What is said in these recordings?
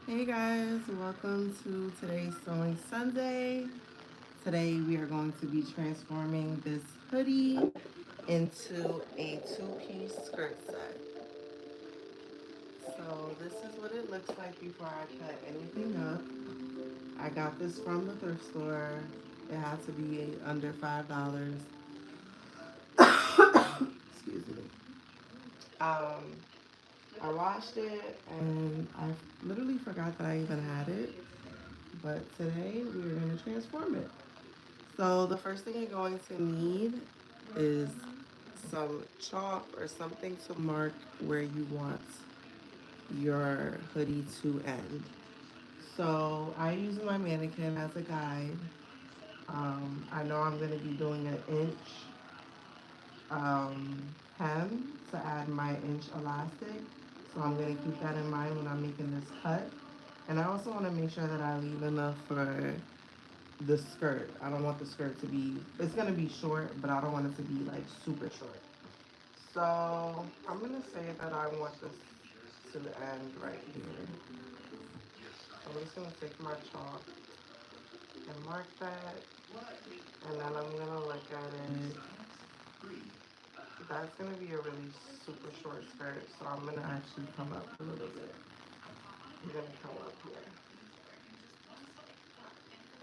Hey guys, welcome to today's Sewing Sunday. Today we are going to be transforming this hoodie into a two-piece skirt set. So this is what it looks like before I cut anything up. I got this from the thrift store. It had to be under $5. Excuse me. Um, I washed it and I literally forgot that I even had it. But today we're going to transform it. So the first thing you're going to need is some chalk or something to mark where you want your hoodie to end. So I use my mannequin as a guide. I know I'm going to be doing an inch um, hem to add my inch elastic. So I'm going to keep that in mind when I'm making this cut. And I also want to make sure that I leave enough for the skirt. I don't want the skirt to be, it's going to be short, but I don't want it to be like super short. So I'm going to say that I want this to end right here. So I'm just going to take my chalk and mark that. And then I'm going to look at it. That's going to be a really super short skirt. So I'm going to actually come up a little bit. I'm going to come up here.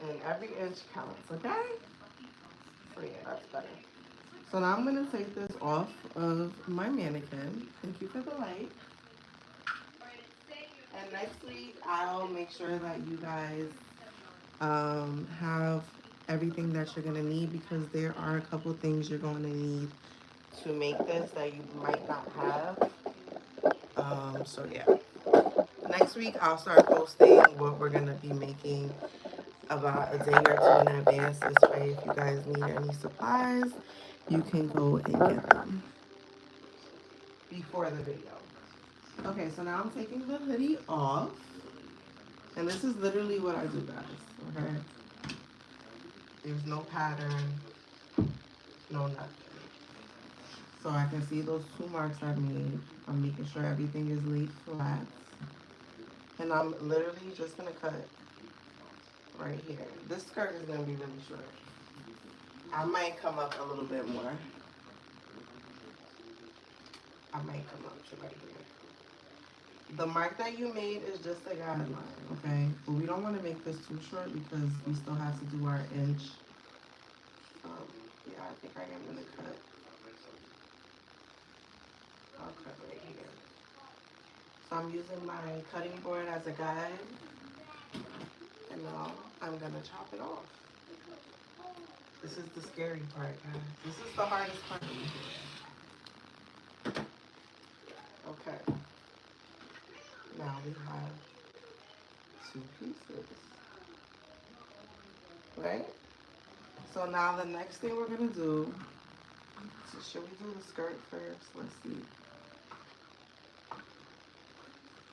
And every inch counts, okay? So yeah, that's better. So now I'm going to take this off of my mannequin. Thank you for the light. And next week, I'll make sure that you guys have everything that you're going to need because there are a couple things you're going to need to make this that you might not have. So yeah. Next week, I'll start posting what we're going to be making about a day or two in advance. This way, if you guys need any supplies, you can go and get them before the video. Okay, so now I'm taking the hoodie off. And this is literally what I do, guys. Okay? There's no pattern, no nothing. So I can see those two marks I made. I'm making sure everything is laid flat. And I'm literally just going to cut right here. This skirt is going to be really short. I might come up a little bit more. I might come up to right here. The mark that you made is just a guideline, okay? But we don't want to make this too short because we still have to do our inch. Yeah, I think I am going to cut. I'll cut right here. So I'm using my cutting board as a guide. And now I'm going to chop it off. This is the scary part, guys. This is the hardest part. Okay. Now we have two pieces. Right? So now the next thing we're going to do, so should we do the skirt first? Let's see.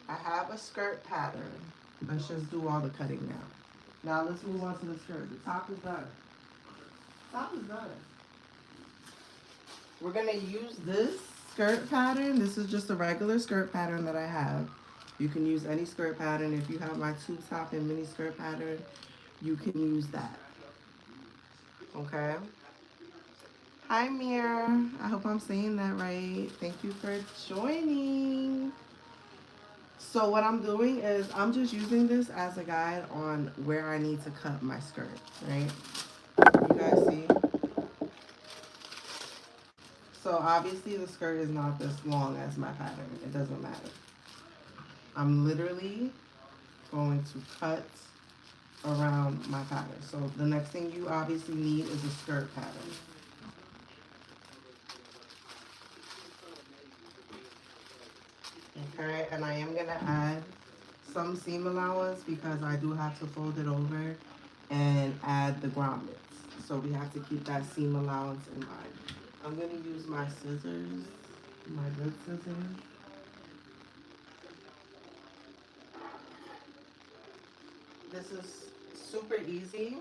I have a skirt pattern. Let's just do all the cutting now. Now let's move on to the skirt. The top is done. Top is done. We're going to use this skirt pattern. This is just a regular skirt pattern that I have. You can use any skirt pattern. If you have my tube top and mini skirt pattern, you can use that. Okay? Hi, Mir. I hope I'm saying that right. Thank you for joining. So what I'm doing is I'm just using this as a guide on where I need to cut my skirt, right? You guys see? So obviously the skirt is not this long as my pattern. It doesn't matter. I'm literally going to cut around my pattern. So the next thing you obviously need is a skirt pattern. Okay, and I am gonna add some seam allowance because I do have to fold it over and add the grommets. So we have to keep that seam allowance in mind. I'm gonna use my scissors, my good scissors. This is super easy.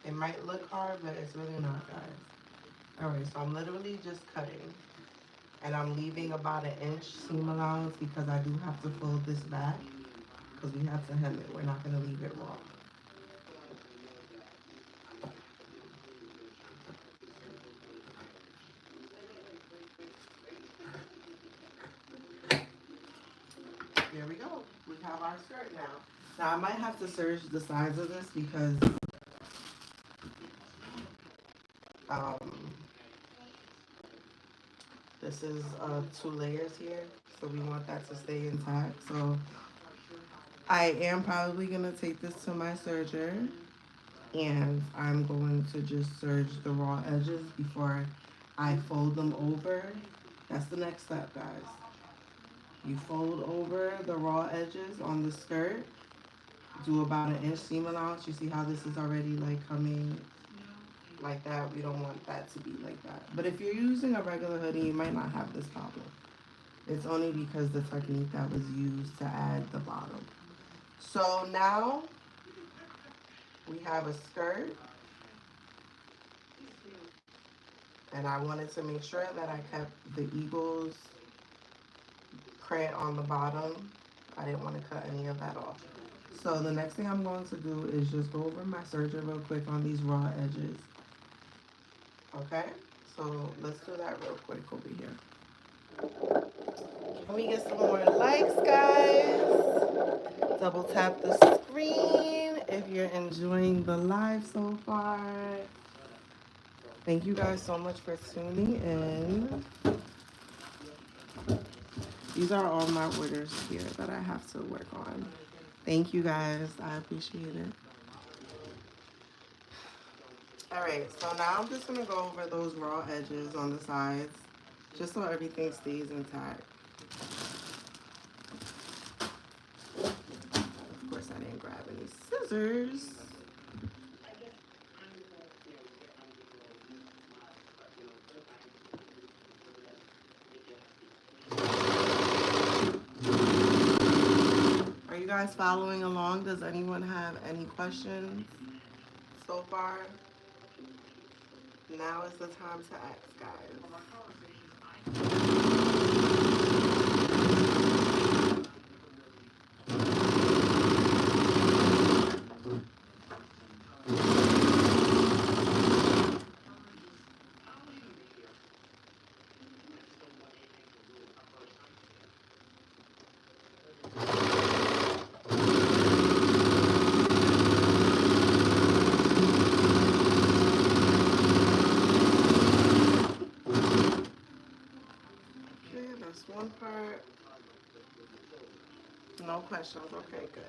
It might look hard, but it's really not, guys. Alright, so I'm literally just cutting. And I'm leaving about an inch seam allowance because I do have to fold this back because we have to hem it. We're not going to leave it raw. There we go. We have our skirt now. Now I might have to serge the sides of this because um, this is 2 layers here. So we want that to stay intact. So I am probably going to take this to my serger and I'm going to just serge the raw edges before I fold them over. That's the next step, guys. You fold over the raw edges on the skirt, do about an inch seam allowance. You see how this is already like coming like that? We don't want that to be like that. But if you're using a regular hoodie, you might not have this problem. It's only because the technique that was used to add the bottom. So now we have a skirt, and I wanted to make sure that I kept the eagles print on the bottom. I didn't want to cut any of that off. So the next thing I'm going to do is just go over my serger real quick on these raw edges. Okay, so let's do that real quick over here. Can we get some more likes, guys? Double tap the screen if you're enjoying the live so far. Thank you guys so much for tuning in. These are all my orders here that I have to work on. Thank you guys. I appreciate it. All right, so now I'm just going to go over those raw edges on the sides just so everything stays intact. Of course, I didn't grab any scissors. Are you guys following along? Does anyone have any questions so far? Now is the time to ask, guys. Okay, that's one part. No questions. Okay, good.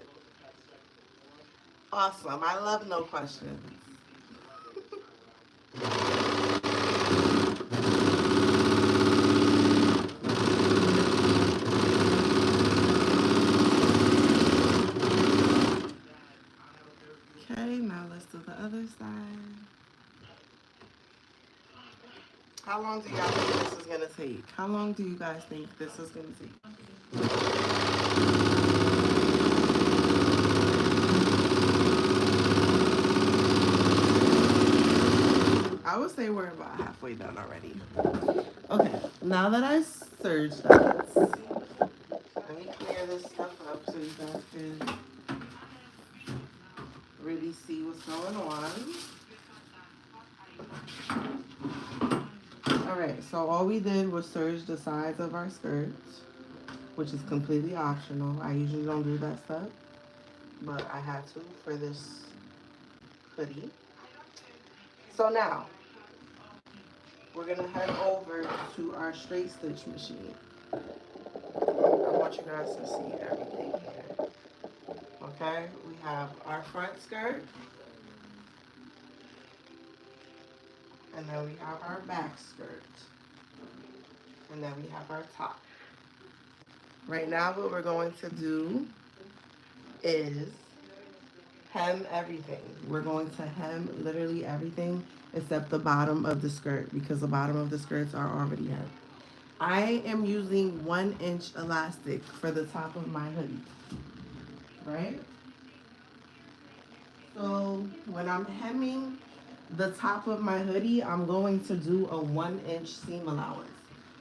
Awesome. I love no questions. Okay, now let's do the other side. How long do y'all think this is going to take? How long do you guys think this is going to take? I would say we're about halfway done already. Okay, now that I serged that, let me clear this stuff up so you guys can really see what's going on. Alright, so all we did was serge the sides of our skirts, which is completely optional. I usually don't do that stuff, but I had to for this hoodie. So now, we're going to head over to our straight stitch machine. I want you guys to see everything here. Okay, we have our front skirt, and then we have our back skirt, and then we have our top. Right now what we're going to do is hem everything. We're going to hem literally everything except the bottom of the skirt because the bottom of the skirts are already hemmed. I am using 1-inch elastic for the top of my hoodie, right? So when I'm hemming the top of my hoodie, I'm going to do a 1-inch seam allowance.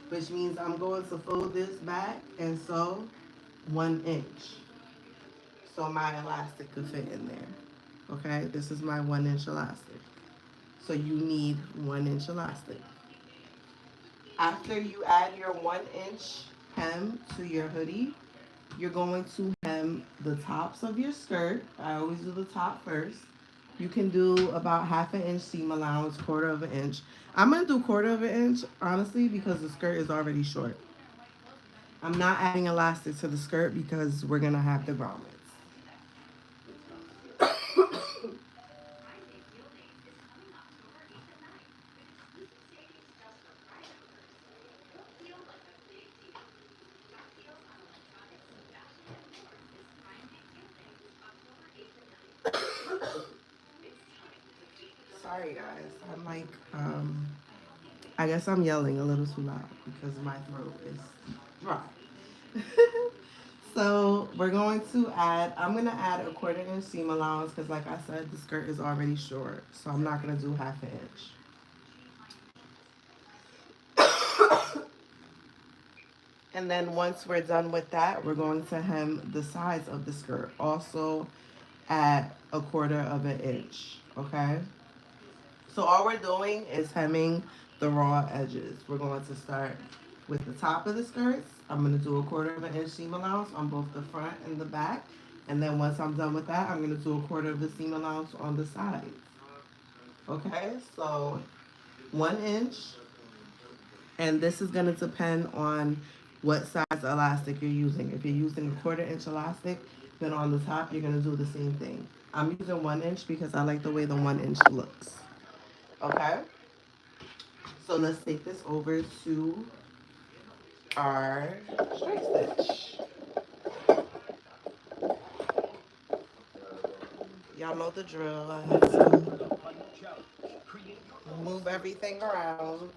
which means I'm going to fold this back and sew 1 inch so my elastic could fit in there. Okay, this is my 1 inch elastic. So you need 1 inch elastic. After you add your 1 inch hem to your hoodie, you're going to hem the tops of your skirt. I always do the top first. You can do about 1/2 inch seam allowance, 1/4 inch. I'm gonna do 1/4 inch honestly because the skirt is already short. I'm not adding elastic to the skirt because we're gonna have the grommets. Sorry guys, I'm like, I guess I'm yelling a little too loud because my throat is dry. So we're going to add, I'm going to add a 1/4 inch seam allowance because like I said, the skirt is already short. So I'm not going to do 1/2 inch. And then once we're done with that, we're going to hem the sides of the skirt also at 1/4 inch. Okay. So all we're doing is hemming the raw edges. We're going to start with the top of the skirts. I'm going to do 1/4 inch seam allowance on both the front and the back. And then once I'm done with that, I'm going to do 1/4 of the seam allowance on the sides. Okay, so 1 inch. And this is going to depend on what size elastic you're using. If you're using a 1/4 inch elastic, then on the top, you're going to do the same thing. I'm using 1 inch because I like the way the 1 inch looks. Okay, so let's take this over to our straight stitch. Y'all know the drill. I have to move everything around.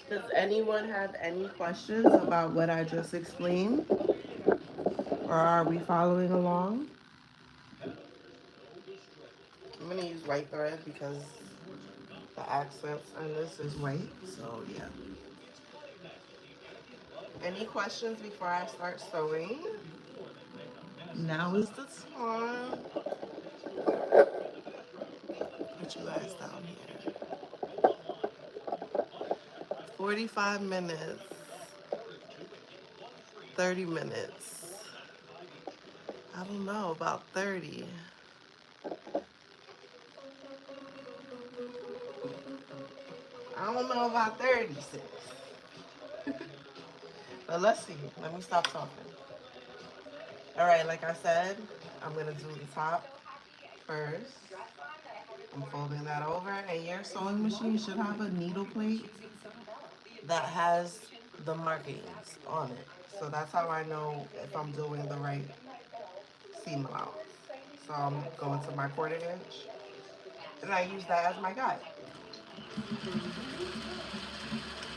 Does anyone have any questions about what I just explained? Or are we following along? I'm going to use white thread because the accents on this is white. So, yeah. Any questions before I start sewing? Now is the time. Put you guys down here. 45 minutes. 30 minutes. I don't know, about 30. I don't know about 36. But let's see. Let me stop talking. All right, like I said, I'm going to do the top first. I'm folding that over. And your sewing machine should have a needle plate that has the markings on it. So that's how I know if I'm doing the right seam allowance. So I'm going to my 1/4 inch. And I use that as my guide.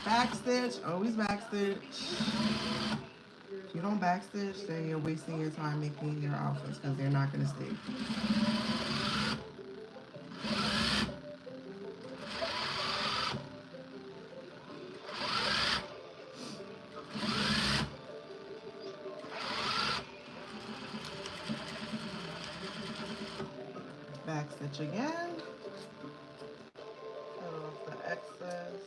Back stitch, always back stitch. If you don't back stitch, then you're wasting your time making your outfits because they're not going to stay. Back stitch again. Cut off the excess.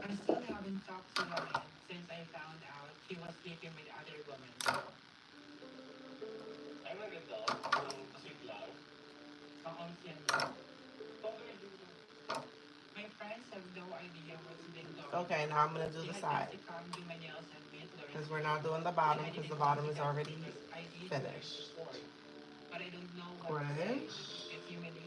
I still haven't talked to Ryan since I found out he was sleeping with other women. Kaon siya niya. My friends have no idea what's been going Okay, on. now I'm going to do They the had side. Betsy come do my nails and meet Lauren Because we're not doing the bottom because the bottom is already finished. But I don't know what 1/4 to say. inch. It's humiliating.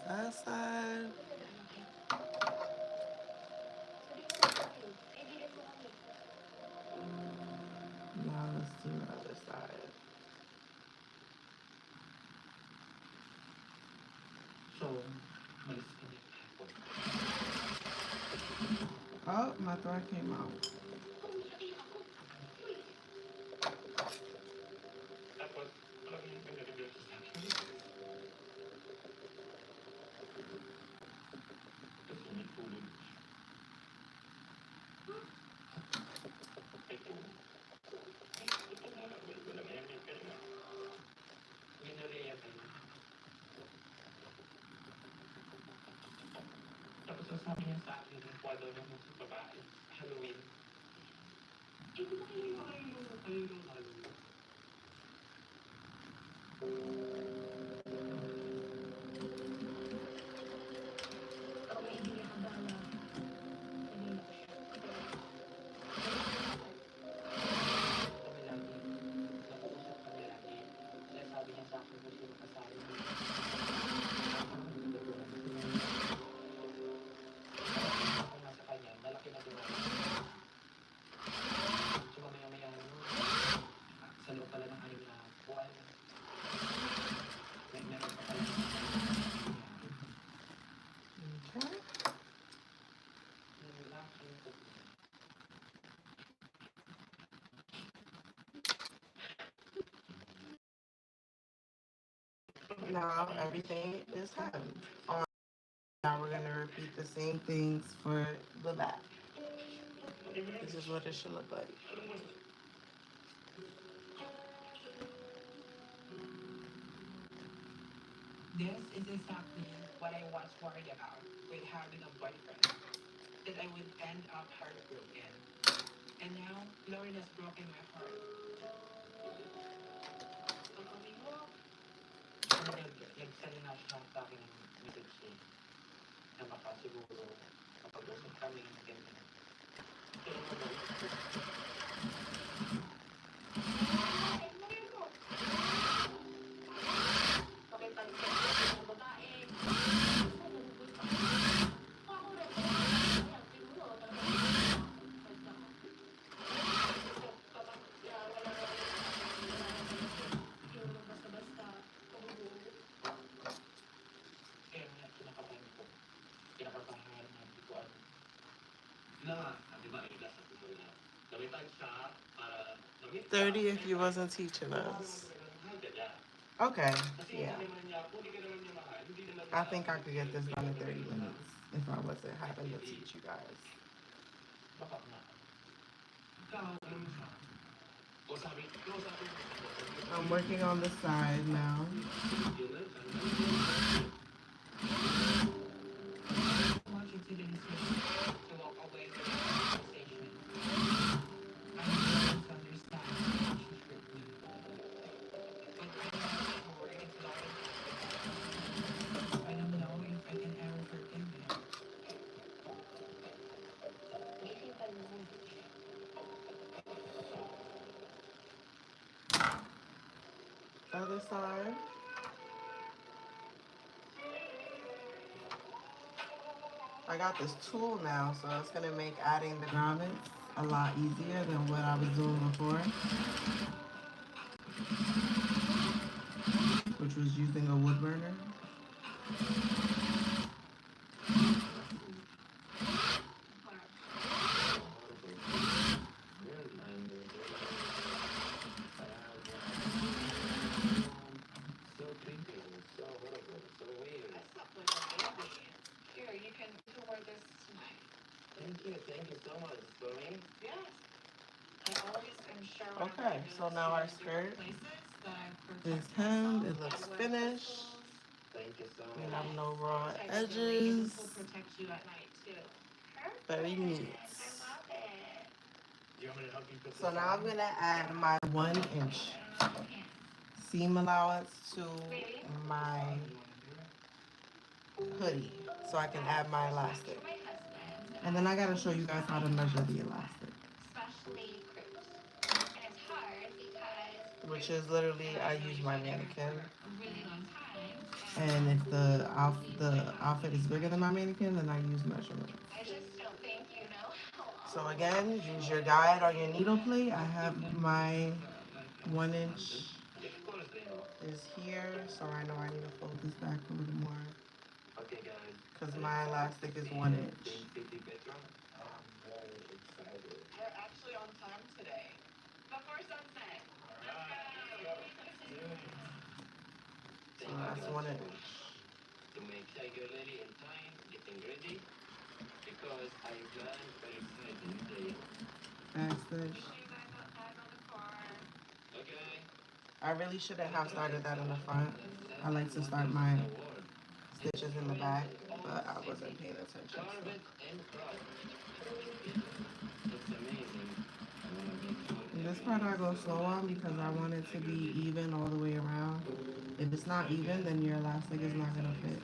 Last side. Now let's do the other side. So, malis ka na hapon. Oh, my thread came out. Tapos, alam mo yung pinag-reveal ko sa akin. Tapos ulit-ulit. Ito. Ito nga lang. Wala nga yan. Pero nga. Ginariya tayo. Tapos sasabi niya sa akin yung kwado ng mga babae. Halloween. Eh, di ba kayo yung Halloween? Kami lagi. Nag-uusap kami lagi. Sinasabi niya sa akin kung sino kasali niya. Ako nga sa kanya, malaki na doon. So mamaya-maya sa loob pala ng anim na buwan, meron pa pala Okay. lalaki ko. Now everything is hemmed. Now we're gonna repeat the same things for the back. This is what it should look like. This is exactly what I was worried about with having a boyfriend, that I would end up heartbroken. And now, Lauren has broken my heart. Nagsalina na siya sa akin ng message niya na baka siguro kapag-usap kami ng ganyan. Kaya mo ba? Kaya nga kinakabahan ko. Kinakabahan na hindi ko ano. Di ba, ilas at ito na. Gamitan siya para 30 if you wasn't teaching us. Okay, yeah. I think I could get this done in 30 minutes if I wasn't having to teach you guys. Baka na. Ikaw, ano mo siya? O sabi mo. I'm working on the side now. Much it didn't to walk away from the conversation. I need to understand how she hurt me. But I'm not sure if Lauren I don't know if I can ever forgive him. Other side. I got this tool now, so it's gonna make adding the grommets a lot easier than what I was doing before, which was using a wood burner. Here, you can wear this tonight. Thank you so much. For me? Yes. I always am sure when Okay, I'm so now our skirt is hemmed. It looks finished. Thank you so We much. have no raw Technically, edges. this will protect you at night too. Very neat. I love it. Do you want me to help you put this So now I'm gonna add my 1 inch seam allowance to my hoodie so I can add my elastic. And then I gotta show you guys how to measure the elastic. which is literally I use my mannequin. really on time. And if the outfit is bigger than my mannequin, then I use measurements. I just don't think you know how So long. again, use your guide on your needle plate. I have my 1 inch is here, so I know I need to fold this back a little more because my elastic is 1 inch. We're actually on time today. Before sunset. So that's 1 inch. Backstitch. I really shouldn't have started that in the front. I like to start my stitches in the back, but I wasn't paying attention. And this part I go slow on because I want it to be even all the way around. If it's not even, then your elastic is not gonna fit.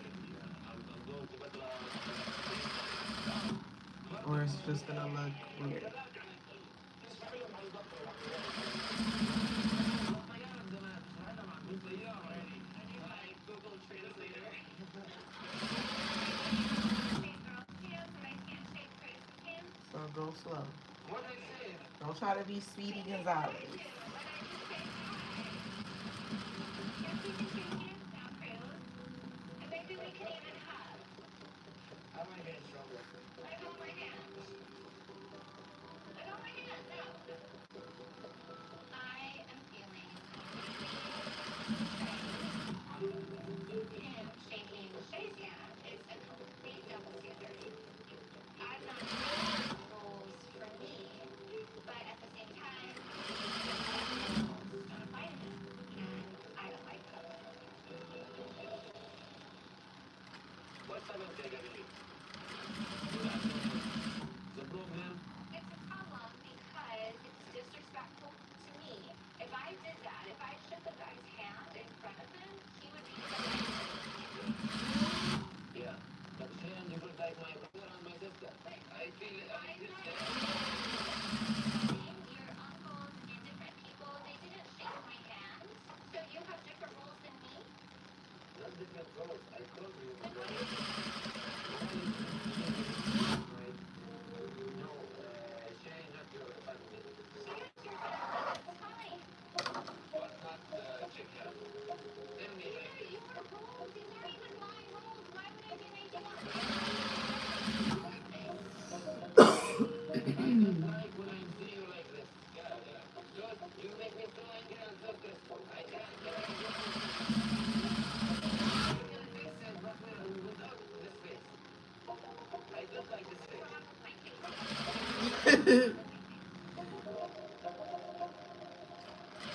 Or it's just gonna look weird. Google Translator. So go slow. Don't try to be Speedy Gonzalez.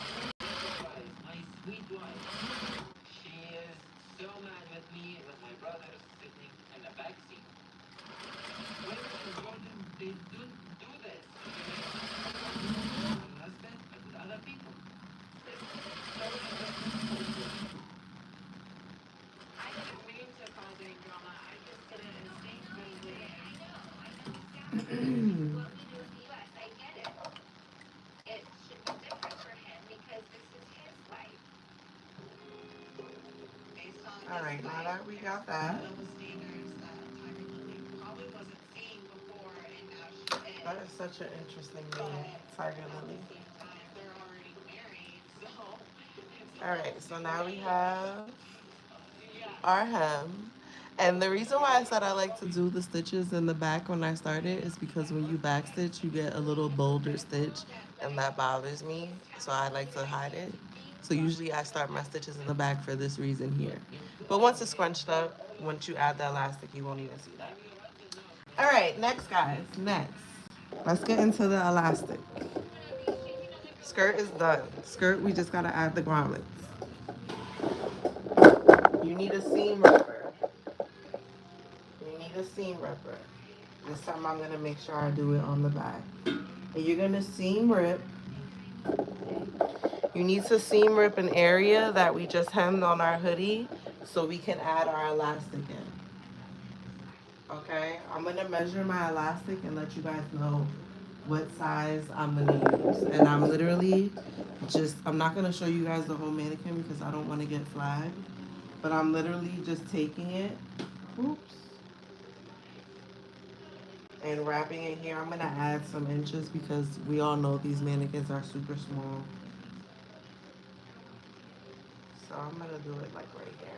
My sweet wife. She is so mad with me and with my brother sitting in the back seat. Women in Jordan, they don't do this. My husband, but with other people. I didn't mean to cause any drama. I just did it instinctively. Based on All this right, now fight, that we there's got that, double standards that Tiger Lily probably wasn't seeing before, and now she that is. is such an interesting name, But Tiger at the Lily. same time, they're already married, so it's a All little right, so too now we late. have Yeah. our hem. And the reason why I said I like to do the stitches in the back when I started is because when you back stitch, you get a little bolder stitch, and that bothers me. So I like to hide it. So usually I start my stitches in the back for this reason here. But once it's scrunched up, once you add the elastic, you won't even see that. All right, next guys, next. Let's get into the elastic. Skirt is done. Skirt, we just gotta add the grommets. You need a seam ripper. You need a seam ripper. This time I'm gonna make sure I do it on the back. And you're gonna seam rip. You need to seam rip an area that we just hemmed on our hoodie so we can add our elastic in. Okay? I'm gonna measure my elastic and let you guys know what size I'm gonna use. And I'm literally I'm not gonna show you guys the whole mannequin because I don't want to get flagged, but I'm literally just taking it, oops, and wrapping it here. I'm gonna add some inches because we all know these mannequins are super small. So I'm gonna do it like right here.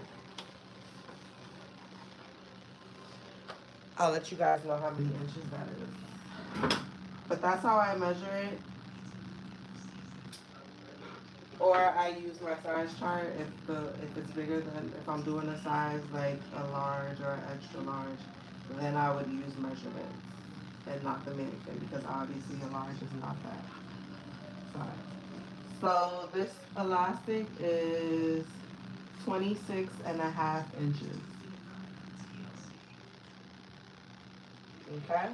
I'll let you guys know how many inches that is. But that's how I measure it. Or I use my size chart if it's bigger than, if I'm doing a size like a large or extra large, then I would use measurements and not the mannequin because obviously a large is not that size. So this elastic is 26.5 inches. Okay?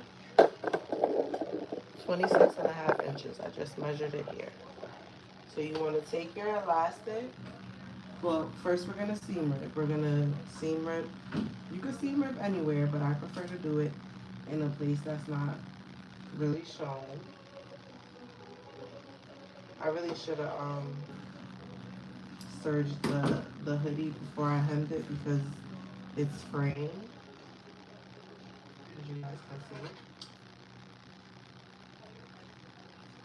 26.5 inches. I just measured it here. So you want to take your elastic. Well, first we're gonna seam rip. We're gonna seam rip. You can seam rip anywhere, but I prefer to do it in a place that's not really shown. I really should have serged the hoodie before I hemmed it because it's fraying, as you guys can see.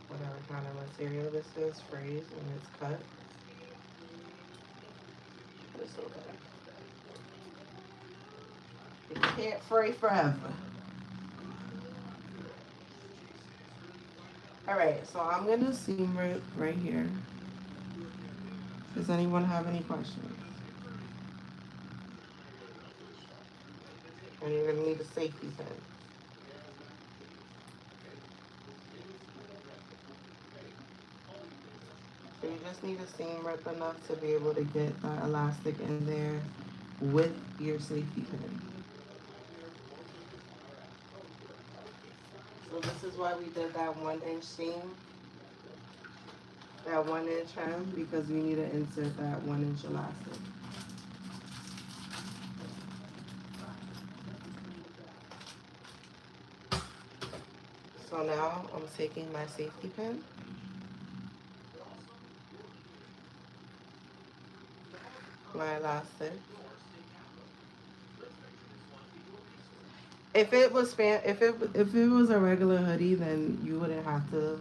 Whatever kind of material this is, frays when it's cut. It's okay. It can't fray forever. Alright, so I'm gonna seam rip right here. Does anyone have any questions? And you're gonna need a safety pin. So you just need a seam rip enough to be able to get that elastic in there with your safety pin. So this is why we did that 1 inch seam, that 1 inch hem, because we need to insert that 1 inch elastic. So now I'm taking my safety pin. My elastic. If it was a regular hoodie, then you wouldn't have to.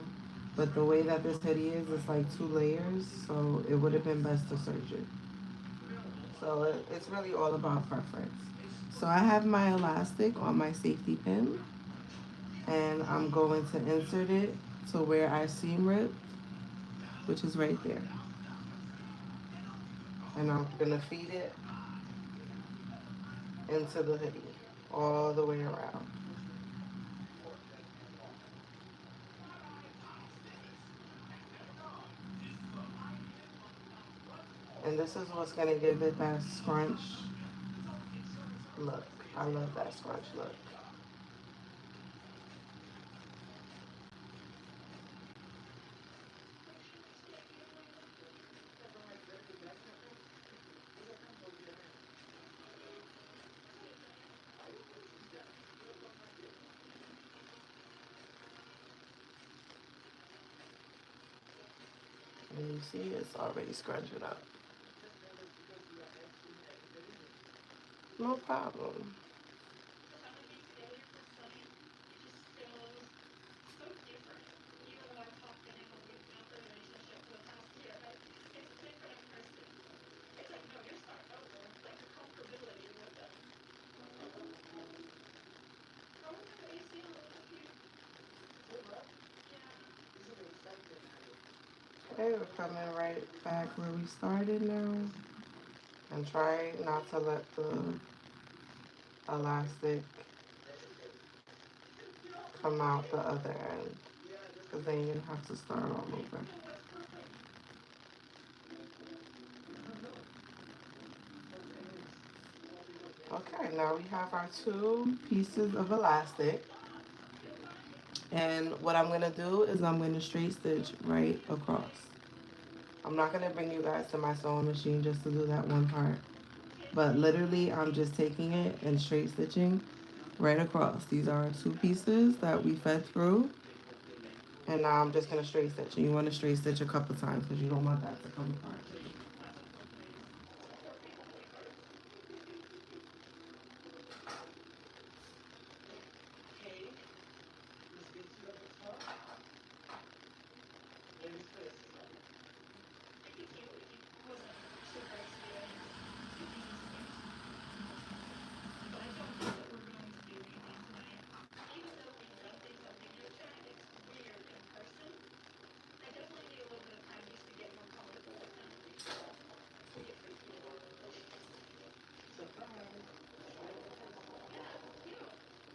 But the way that this hoodie is, it's like 2 layers, so it would have been best to serge it. So it's really all about preference. So I have my elastic on my safety pin, and I'm going to insert it to where I seam rip, which is right there. And I'm gonna feed it into the hoodie all the way around. And this is what's gonna give it that scrunch look. I love that scrunch look. And you see it's already scrunching up. No problem. Okay, we're coming right back where we started now. And try not to let the elastic come out the other end, because then you're gonna have to start all over. Okay, now we have our 2 pieces of elastic. And what I'm gonna do is I'm gonna straight stitch right across. I'm not gonna bring you guys to my sewing machine just to do that one part. But literally, I'm just taking it and straight stitching right across. These are our 2 pieces that we fed through. And now I'm just gonna straight stitch. And you want to straight stitch a couple times because you don't want that to come apart.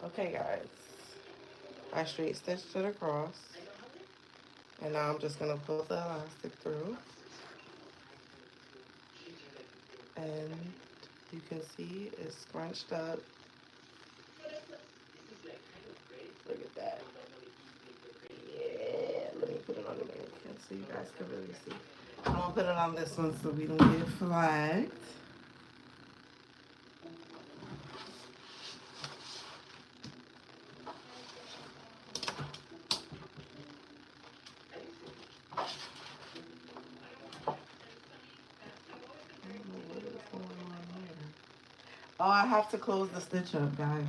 Okay, guys. I straight stitched it across. And now I'm just gonna pull the elastic through. And you can see it's scrunched up. Look at that. Yeah, let me put it on the mannequin so you guys can really see. I'm gonna put it on this one so we don't get flagged. What is going on here? Oh, I have to close the stitch up, guys.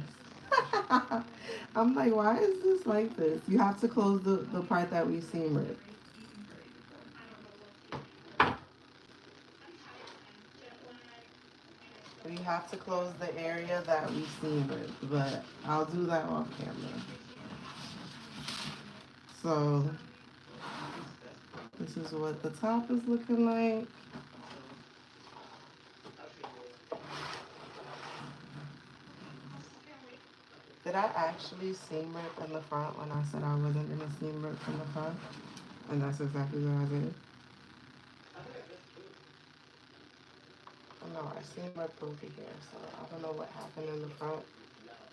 I'm like, why is this like this? You have to close the part that we seam ripped. We have to close the area that we seam ripped, but I'll do that off camera. So this is what the top is looking like. Did I actually seam rip in the front when I said I wasn't gonna seam rip from the front? And that's exactly what I did. Oh, no, I seam ripped over here, so I don't know what happened in the front,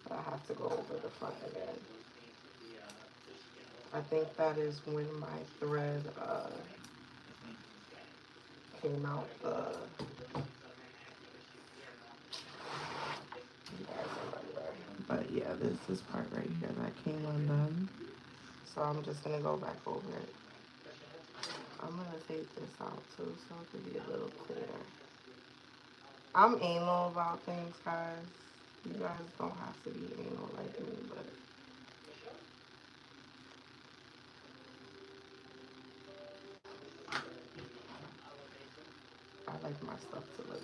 but I have to go over the front again. I think that is when my thread came out the. You guys remember. But yeah, this part right here that came undone. So I'm just gonna go back over it. I'm gonna take this out too so it can be a little clearer. I'm anal about things, guys. You guys don't have to be anal like me, but I like my stuff to look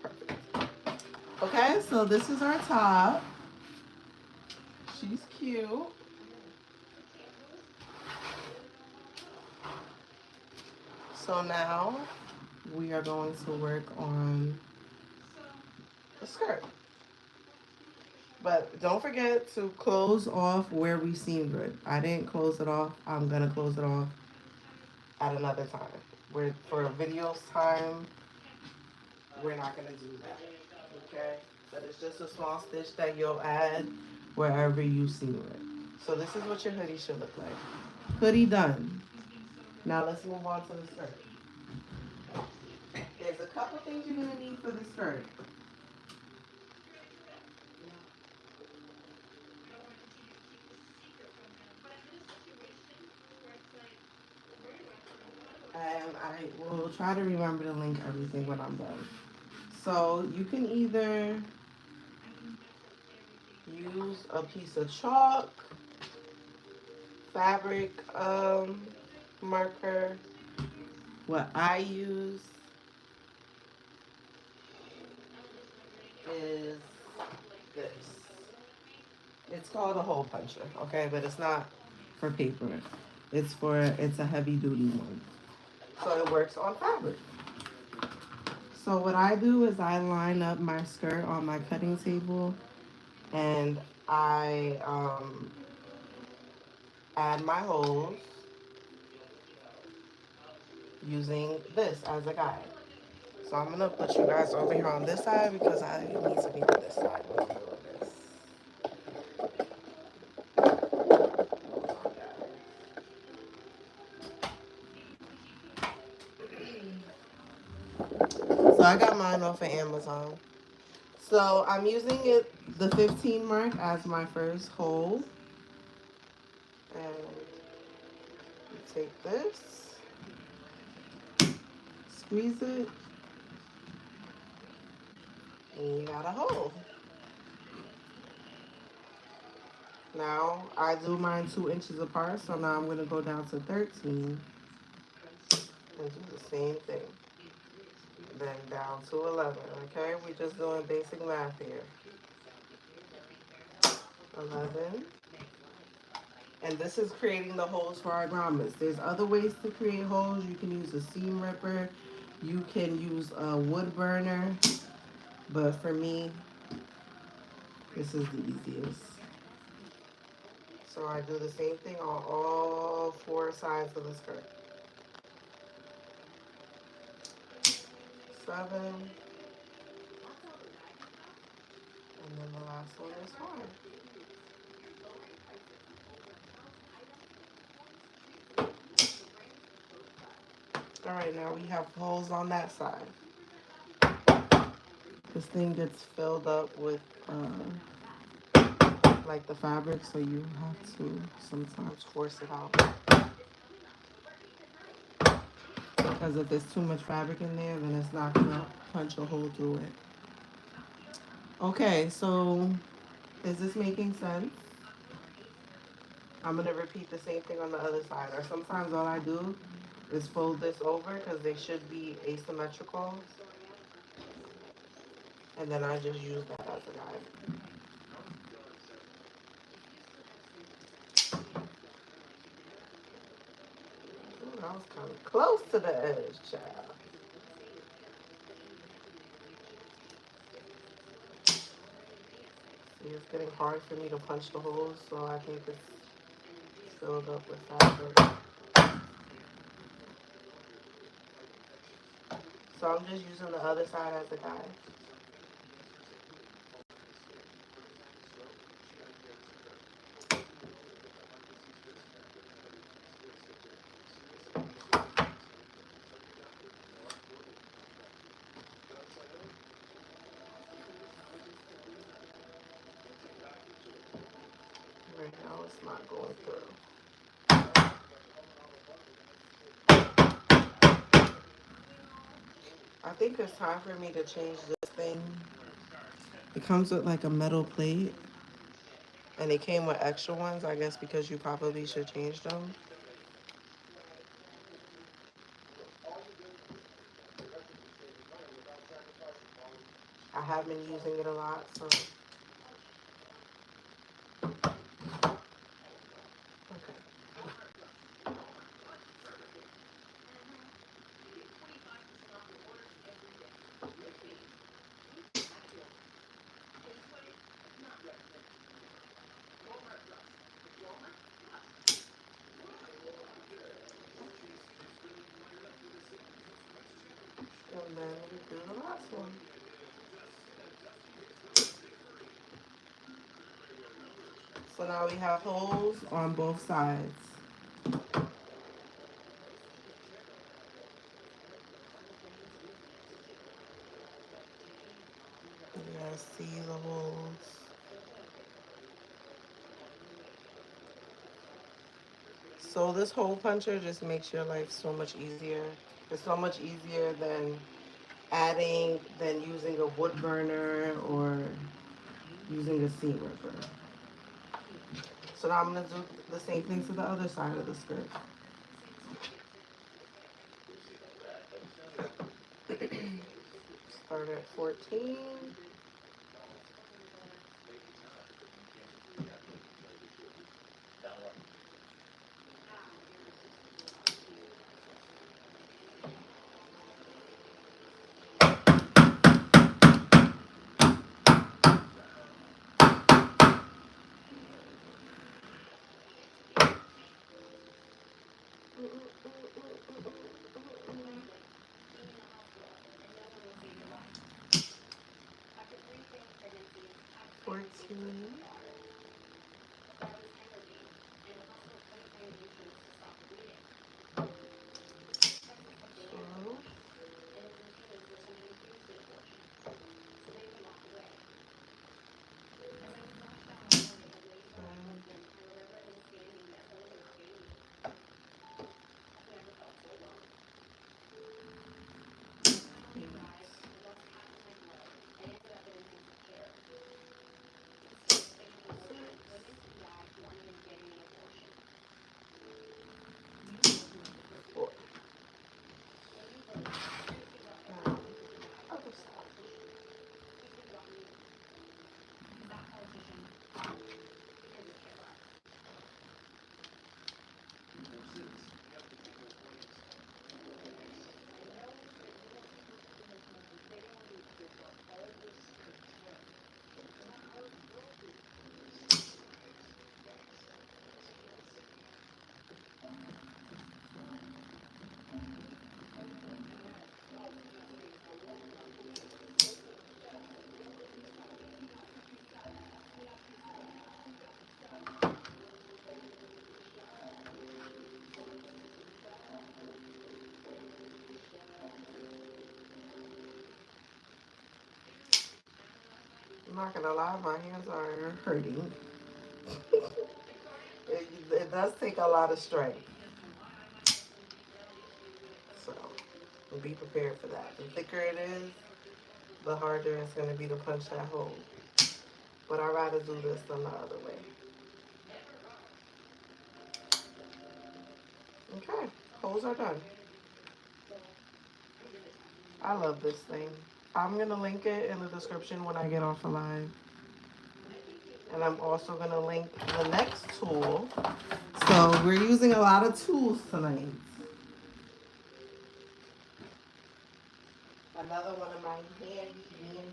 perfect. Okay, so this is our top. She's cute. So now we are going to work on the skirt. But don't forget to close off where we seam ripped. I didn't close it off. I'm gonna close it off at another time. For a video's time, we're not gonna do that. Okay? But it's just a small stitch that you'll add wherever you seam it. So this is what your hoodie should look like. Hoodie done. Now let's move on to the skirt. There's a couple things you're gonna need for the skirt. And I will try to remember to link everything when I'm done. So you can either use a piece of chalk, fabric marker. What I use is this. It's called a hole puncher, okay? But it's not for paper. It's a heavy duty one. So it works on fabric. So what I do is I line up my skirt on my cutting table and I add my holes using this as a guide. So I'm gonna put you guys over here on this side because I need to be on this side when I'm doing this. So I got mine off of Amazon. So I'm using the 15 mark as my first hole. And Take this, squeeze it, and you got a hole. Now I do mine 2 inches apart, so now I'm gonna go down to 13 and do the same thing. Then down to 11. Okay, we're just doing basic math here. 11. And this is creating the holes for our grommets. There's other ways to create holes. You can use a seam ripper. You can use a wood burner. But for me, this is the easiest. So I do the same thing on all 4 sides of the skirt. 7. And then the last one is 5. All right, now we have holes on that side. This thing gets filled up with like the fabric, so you have to sometimes force it out. Because if there's too much fabric in there, then it's not gonna punch a hole through it. Okay, so is this making sense? I'm gonna repeat the same thing on the other side. Or sometimes all I do is fold this over because they should be asymmetrical. And then I just use that as a guide. Ooh, that was kind of close to the edge, child. See, it's getting hard for me to punch the holes, so I think it's filled up with fabric. So I'm just using the other side as a guide. Right now it's not going through. I think it's time for me to change this thing. It comes with like a metal plate, and it came with extra ones, I guess because you probably should change them. I have been using it a lot, so okay. And then we do the last one. So now we have holes on both sides. You guys see the holes. So this hole puncher just makes your life so much easier. It's so much easier than using a wood burner or using a seam ripper. So now I'm gonna do the same thing to the other side of the skirt. Start at 14. Mm, mm, mm, 14. So, I'm not gonna lie, my hands are hurting. It does take a lot of strength, so be prepared for that. The thicker it is, the harder it's gonna be to punch that hole. But I'd rather do this than the other way. Okay, holes are done. I love this thing. I'm gonna link it in the description when I get off the live. And I'm also gonna link the next tool. So we're using a lot of tools tonight. Another one of my handy dandy.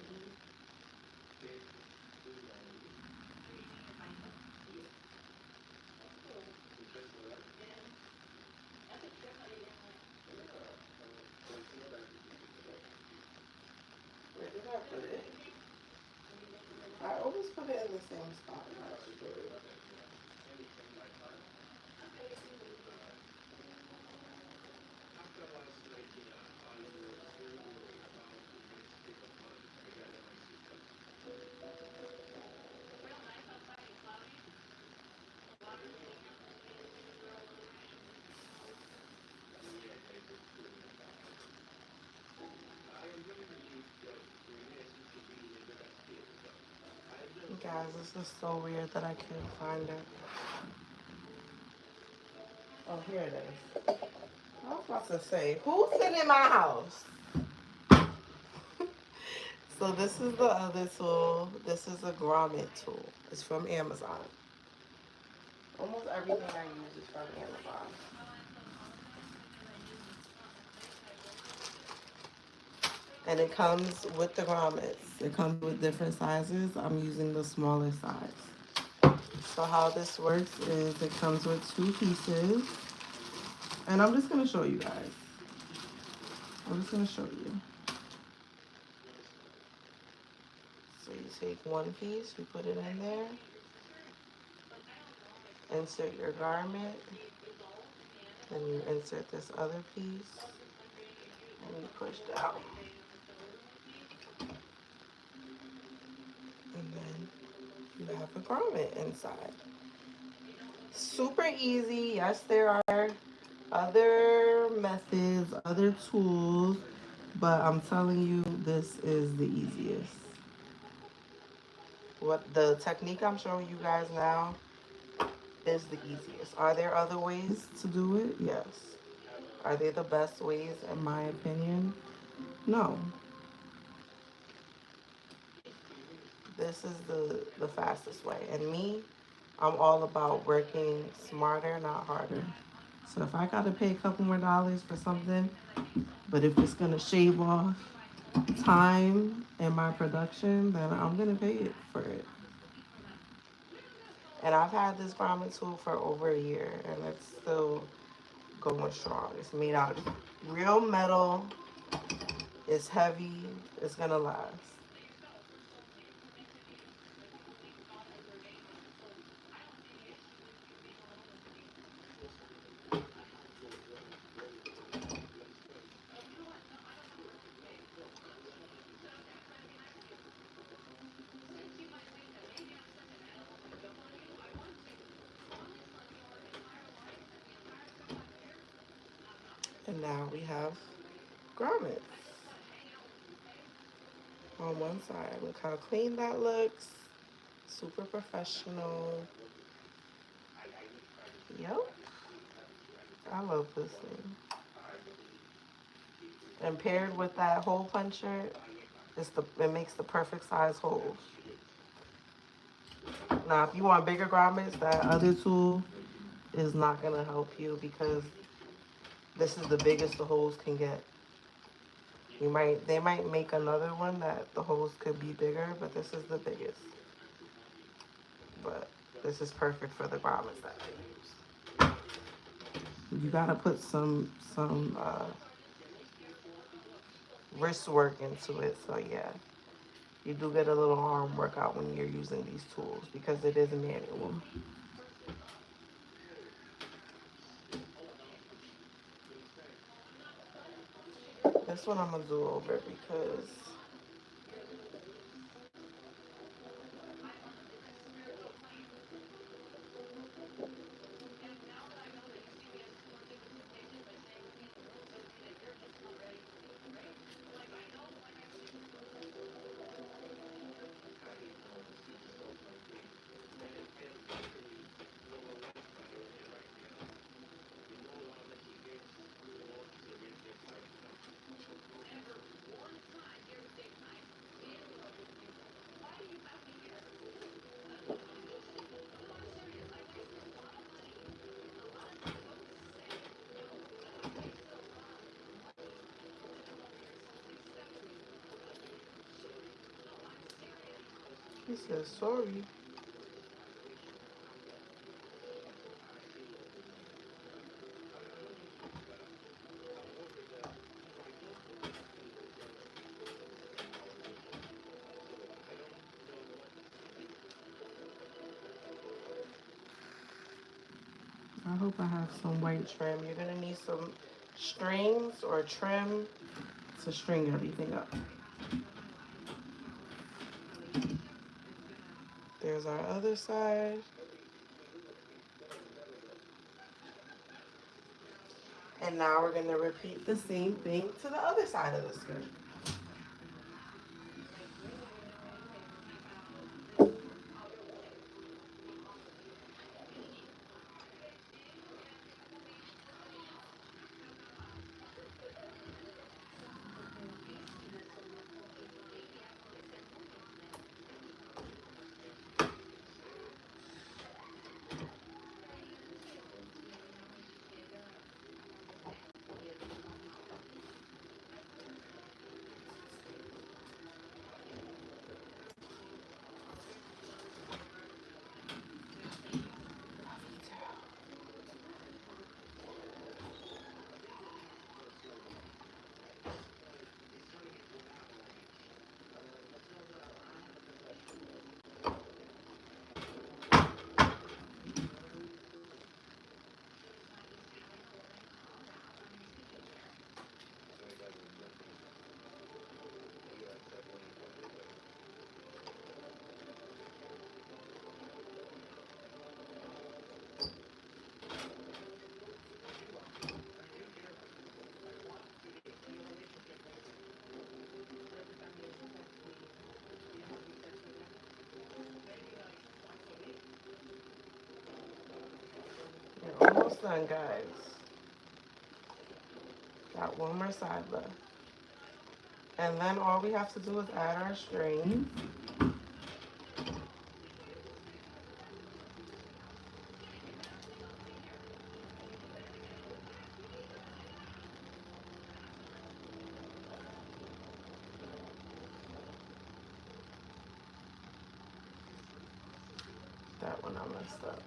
Where did I put it? I always put it in the same spot. Guys, this is so weird that I can't find it. Oh, here it is. I was about to say, who's sitting in my house? So this is the other tool. This is a grommet tool. It's from Amazon. Almost everything I use is from Amazon. And it comes with the grommets. It comes with different sizes. I'm using the smallest size. So how this works is it comes with 2 pieces. And I'm just going to show you guys. I'm just going to show you. So you take one piece, you put it in there. Insert your garment. Then you insert this other piece. And you push down. And then you have a grommet inside. Super easy. Yes, there are other methods, other tools, but I'm telling you, this is the easiest. What the technique I'm showing you guys now is the easiest. Are there other ways to do it? Yes. Are they the best ways, in my opinion? No. This is the fastest way. And me, I'm all about working smarter, not harder. So if I gotta pay a couple more dollars for something, but if it's gonna shave off time in my production, then I'm gonna pay it for it. And I've had this grommet tool for over a year, and it's still going strong. It's made out of real metal. It's heavy. It's gonna last. And now we have grommets on one side. Look how clean that looks. Super professional. Yep. I love this thing. And paired with that hole puncher, it makes the perfect size holes. Now, if you want bigger grommets, that other tool is not gonna help you because this is the biggest the holes can get. They might make another one that the holes could be bigger, but this is the biggest. But this is perfect for the grommets that I use. You gotta put some wrist work into it, so yeah. You do get a little arm workout when you're using these tools because it is manual. This one I'm gonna do over because He says sorry. I hope I have some white trim. You're gonna need some strings or trim to string everything up. There's our other side. And now we're gonna repeat the same thing to the other side of the skirt. We're almost done, guys. Got one more side left. And then all we have to do is add our strings. That one I messed up.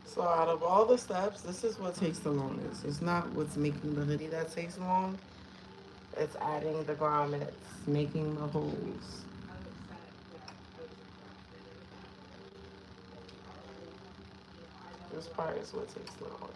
So out of all the steps, this is what takes the longest. It's not what's making the hoodie that takes long. It's adding the grommets, making the holes. This part is what takes the longest.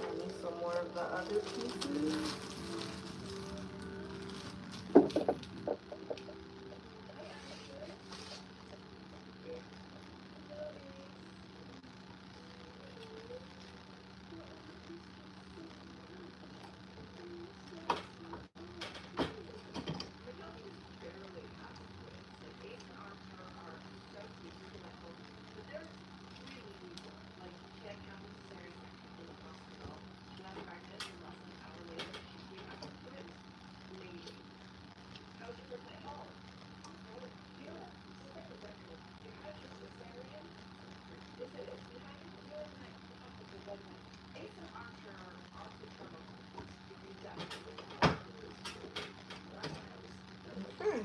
I need some more of the other pieces. Okay,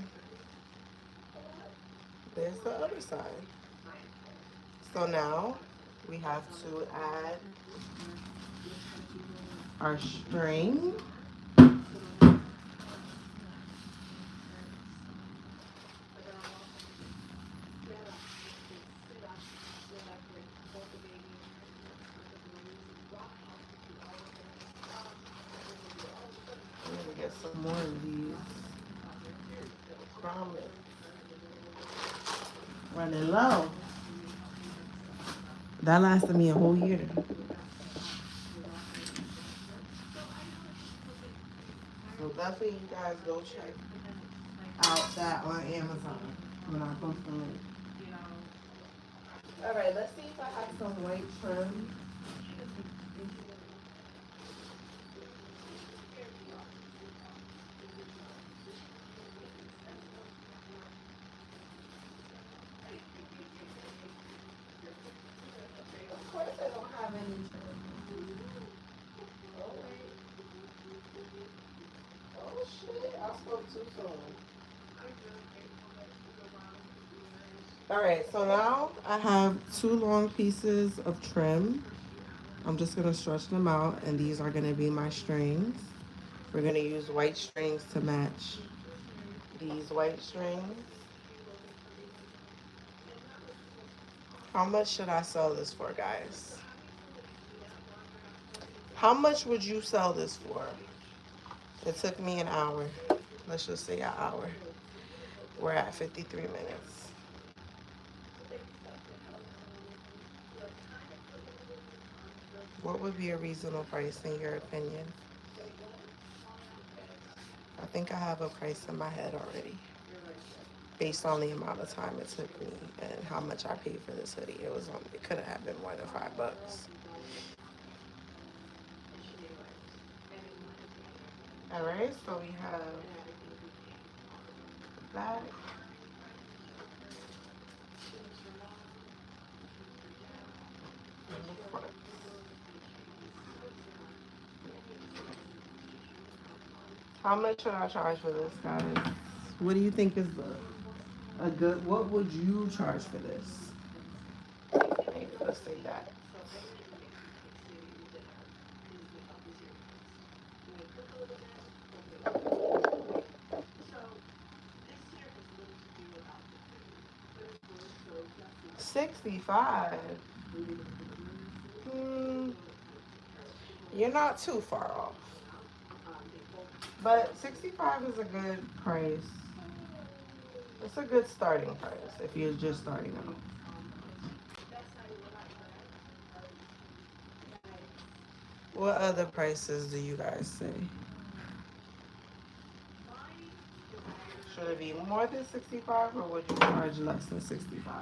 there's the other side. So now we have to add our string get some more of these grommets. Running low. That lasted me a whole year. So definitely you guys go check out that on Amazon when I post the link. All right, let's see if I have some white trim. Of course I don't have any trim. Oh wait. Oh shit, I spoke too soon. All right, so now I have two long pieces of trim. I'm just gonna stretch them out, and these are gonna be my strings. We're gonna use white strings to match these white strings. How much should I sell this for, guys? How much would you sell this for? It took me an hour. Let's just say an hour. We're at 53 minutes. What would be a reasonable price in your opinion? I think I have a price in my head already. Based on the amount of time it took me and how much I paid for this hoodie. It couldn't have been more than $5. Alright, so we have that. And the front. How much should I charge for this, guys? What do you think is a good, what would you charge for this? Maybe let's say that. $65. Hmm, you're not too far off. But 65 is a good price. It's a good starting price if you're just starting out. What other prices do you guys say? Should it be more than 65 or would you charge less than 65?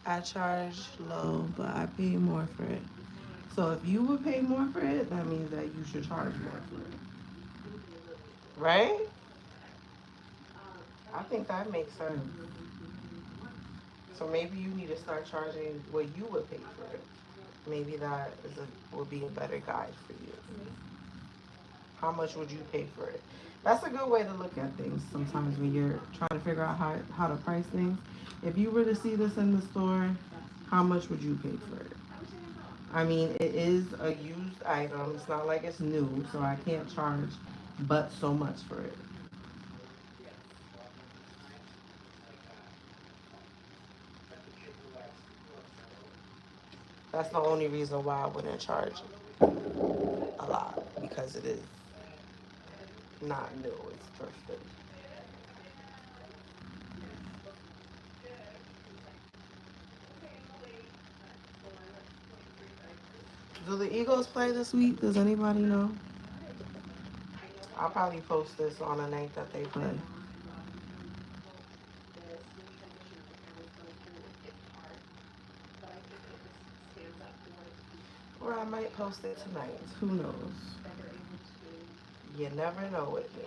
I charge low, but I pay more for it. So if you would pay more for it, that means that you should charge more for it. Right? I think that makes sense. So maybe you need to start charging what you would pay for it. Maybe that will be a better guide for you. How much would you pay for it? That's a good way to look at things sometimes when you're trying to figure out how to price things. If you were to see this in the store, how much would you pay for it? I mean, it is a used item. It's not like it's new, so I can't charge but so much for it. That's the only reason why I wouldn't charge a lot because it is not new. It's thrifted. Do the Eagles play this week? Does anybody know? I'll probably post this on the night that they play. Or I might post it tonight. Who knows? You never know with me.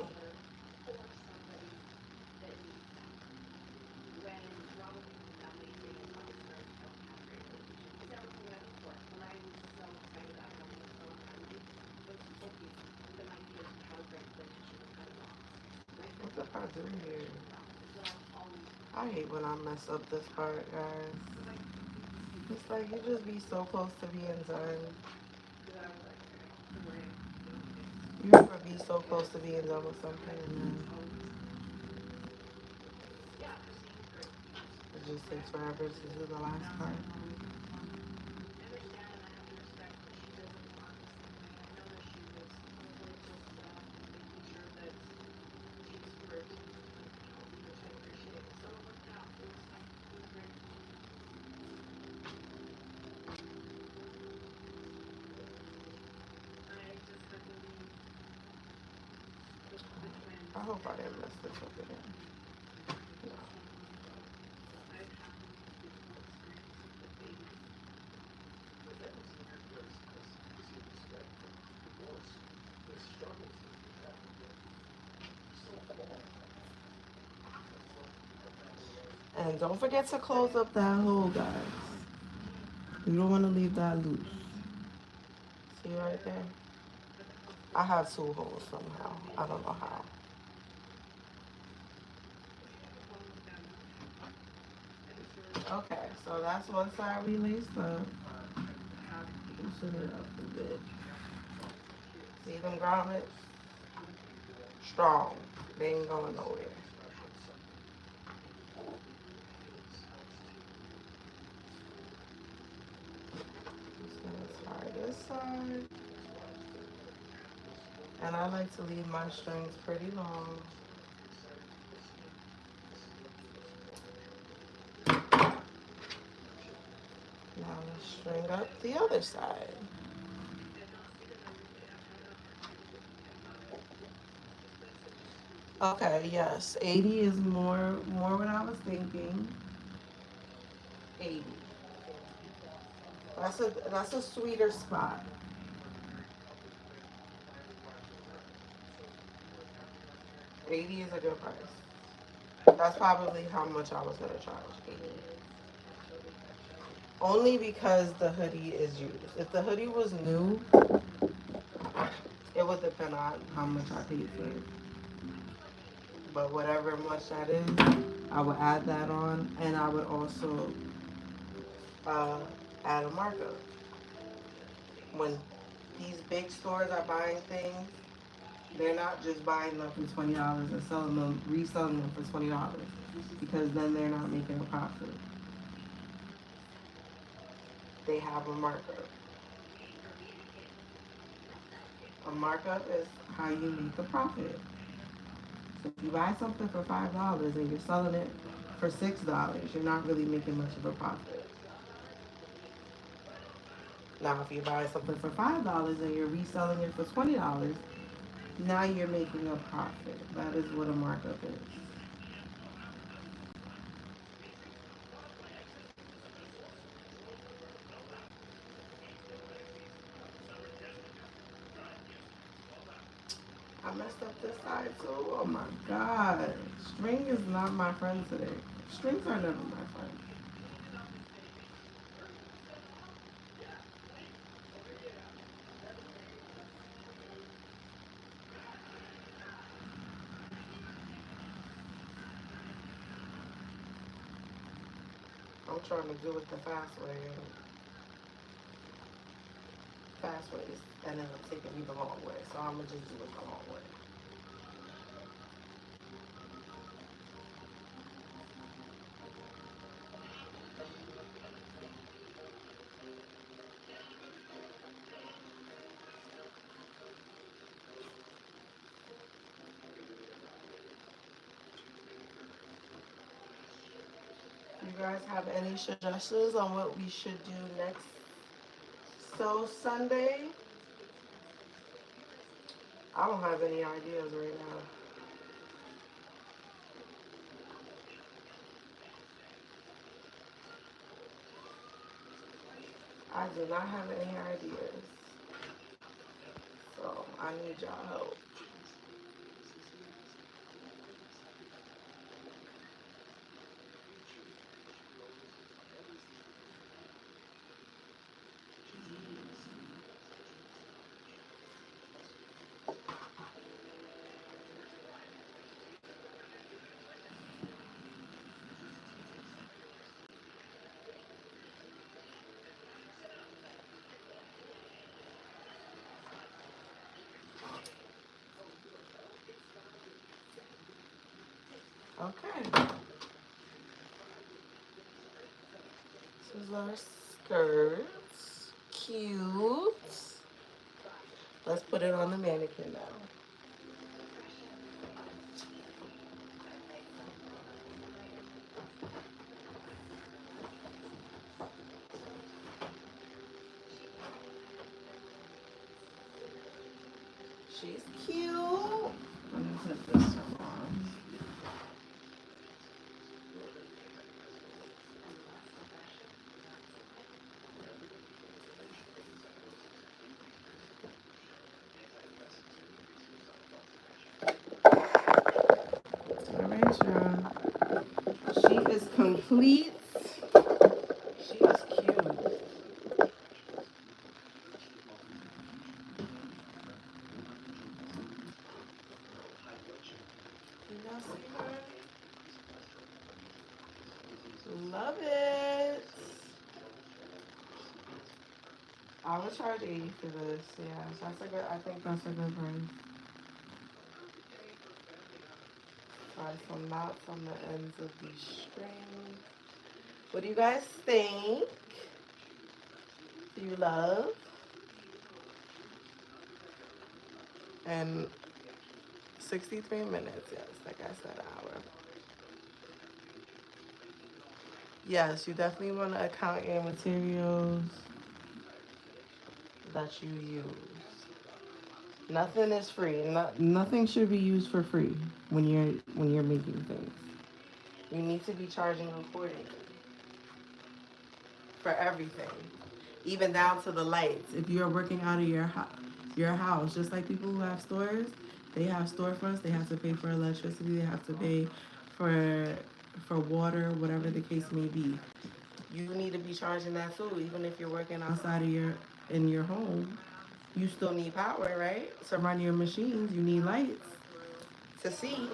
What the fuck do here? I hate when I mess up this part, guys. It's like you just be so close to being done. You ever be so close to being done with something and then It just takes forever to do the last part. I hope I didn't mess this up again. No. And don't forget to close up that hole, guys. You don't want to leave that loose. See right there? I have two holes somehow. I don't know how. Okay, so that's one side we laced up. Loosen it up a bit. See them grommets? Strong. They ain't going nowhere. Just gonna tie this side. And I like to leave my strings pretty long. Now let's string up the other side. Okay, yes, 80 is more what I was thinking. 80. That's a sweeter spot. 80 is a good price. That's probably how much I was gonna charge. 80. Only because the hoodie is used. If the hoodie was new, it would depend on how much I paid for it. But whatever much that is, I would add that on, and I would also uh, add a markup. When these big stores are buying things, they're not just buying them for $20 and selling them, reselling them for $20, because then they're not making a profit. They have a markup. A markup is how you make a profit. So if you buy something for $5 and you're selling it for $6, you're not really making much of a profit. Now, if you buy something for $5 and you're reselling it for $20, now you're making a profit. That is what a markup is. I messed up this side too. Oh my god. String is not my friend today. Strings are never my friend. I'm trying to do it the fast way. Fast ways ended up taking me the long way. So I'm gonna just do it the long way. You guys have any suggestions on what we should do next? So Sunday, I don't have any ideas right now. I do not have any ideas. So I need y'all help. Okay. This is our skirt. Cute. Let's put it on the mannequin now. She's cute. Let me put this on. All right, y'all. She is complete. She is cute. Can y'all see her? Love it. I would charge 80 for this. Yeah, that's a good. I think that's a good price. Try some knots on the ends of these strings. What do you guys think? Do you love? And 63 minutes. Yes, like I said, an hour. Yes, you definitely want to account your materials that you use. Nothing is free. Nothing should be used for free when you're making things. You need to be charging accordingly for everything, even down to the lights. If you're working out of your house, just like people who have stores, they have storefronts. They have to pay for electricity. They have to pay for water, whatever the case may be. You need to be charging that too, even if you're working outside of in your home. You still need power, right? To run your machines, you need lights to see.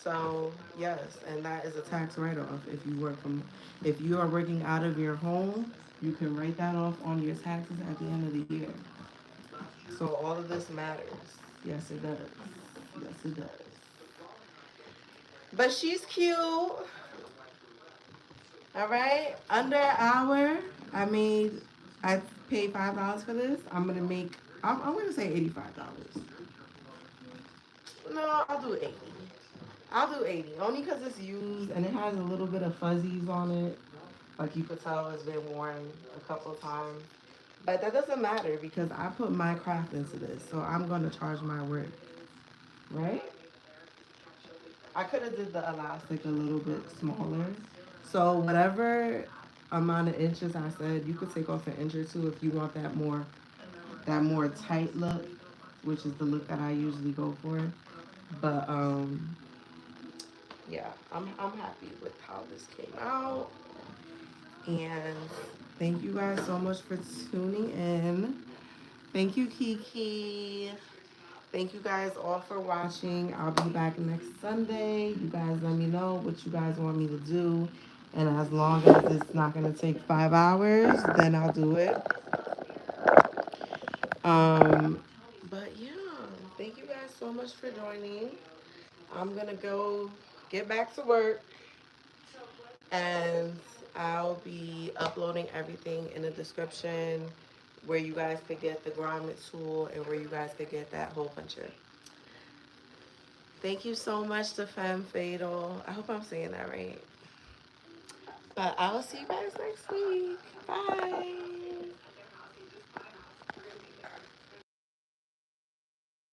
So yes, and that is a tax write-off if you are working out of your home, you can write that off on your taxes at the end of the year. So all of this matters. Yes, it does. Yes, it does. But she's cute. All right, under an hour. I paid $5 for this. I'm gonna say $85. No, I'll do 80. I'll do 80, only because it's used and it has a little bit of fuzzies on it. Like you could tell it's been worn a couple times. But that doesn't matter because I put my craft into this, so I'm going to charge my worth, right? I could have did the elastic a little bit smaller. So whatever amount of inches I said, you could take off an inch or two if you want that more tight look, which is the look that I usually go for. But yeah, I'm happy with how this came out. And thank you guys so much for tuning in. Thank you, Kiki. Thank you guys all for watching. I'll be back next Sunday. You guys let me know what you guys want me to do. And as long as it's not going to take 5 hours, then I'll do it. But yeah, thank you guys so much for joining. I'm going to go get back to work. And I'll be uploading everything in the description where you guys could get the grommet tool and where you guys could get that hole puncher. Thank you so much to Femme Fatal. I hope I'm saying that right. But I will see you guys next week. Bye.